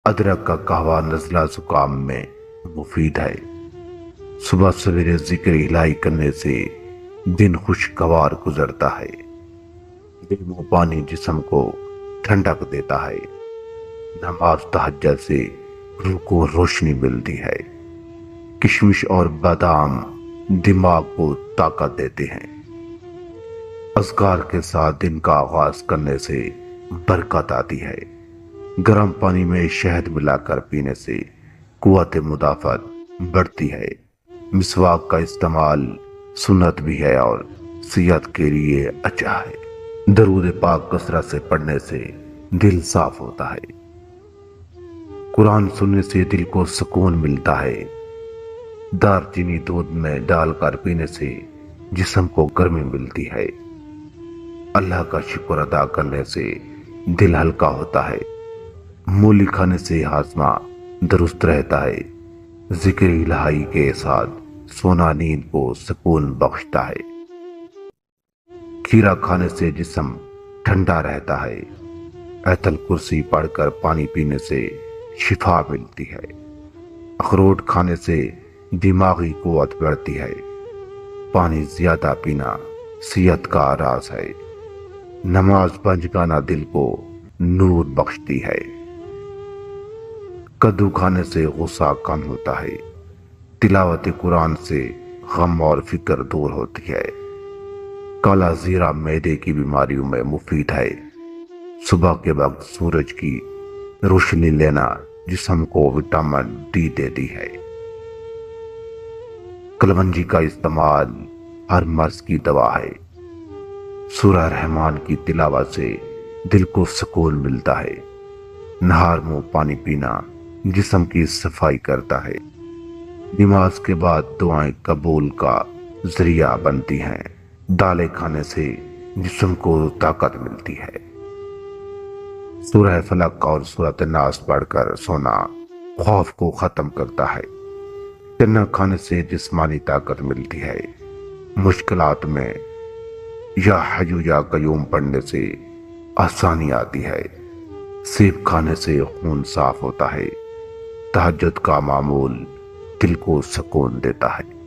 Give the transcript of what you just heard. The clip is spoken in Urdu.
ادرک کا قہوہ نزلہ زکام میں مفید ہے۔ صبح سویرے ذکر الہی کرنے سے دن خوشگوار گزرتا ہے۔ لیمو پانی جسم کو ٹھنڈک دیتا ہے۔ نماز تہجد سے روح کو روشنی ملتی ہے۔ کشمش اور بادام دماغ کو طاقت دیتے ہیں۔ اذکار کے ساتھ دن کا آغاز کرنے سے برکت آتی ہے۔ گرم پانی میں شہد ملا کر پینے سے قوت مدافعت بڑھتی ہے۔ مسواک کا استعمال سنت بھی ہے اور صحت کے لیے اچھا ہے۔ درود پاک کثرت سے پڑھنے سے دل صاف ہوتا ہے۔ قرآن سننے سے دل کو سکون ملتا ہے۔ دار چینی دودھ میں ڈال کر پینے سے جسم کو گرمی ملتی ہے۔ اللہ کا شکر ادا کرنے سے دل ہلکا ہوتا ہے۔ مولی کھانے سے ہاضمہ درست رہتا ہے۔ ذکر الہی کے ساتھ سونا نیند کو سکون بخشتا ہے۔ کھیرا کھانے سے جسم ٹھنڈا رہتا ہے۔ آیت الکرسی پڑھ کر پانی پینے سے شفا ملتی ہے۔ اخروٹ کھانے سے دماغی قوت بڑھتی ہے۔ پانی زیادہ پینا صحت کا راز ہے۔ نماز پنجگانہ دل کو نور بخشتی ہے۔ کدو کھانے سے غصہ کم ہوتا ہے۔ تلاوت قرآن سے غم اور فکر دور ہوتی ہے۔ کالا زیرہ معدے کی بیماریوں میں مفید ہے۔ صبح کے وقت سورج کی روشنی لینا جسم کو وٹامن ڈی دیتی ہے۔ کلونجی کا استعمال ہر مرض کی دوا ہے۔ سورہ رحمان کی تلاوت سے دل کو سکون ملتا ہے۔ نہار منہ پانی پینا جسم کی صفائی کرتا ہے۔ نماز کے بعد دعائیں قبول کا ذریعہ بنتی ہیں۔ دالیں کھانے سے جسم کو طاقت ملتی ہے۔ سورہ فلق اور سورۃ الناس پڑھ کر سونا خوف کو ختم کرتا ہے۔ چنا کھانے سے جسمانی طاقت ملتی ہے۔ مشکلات میں یا حی یا قیوم پڑھنے سے آسانی آتی ہے۔ سیب کھانے سے خون صاف ہوتا ہے۔ تہجد کا معمول دل کو سکون دیتا ہے۔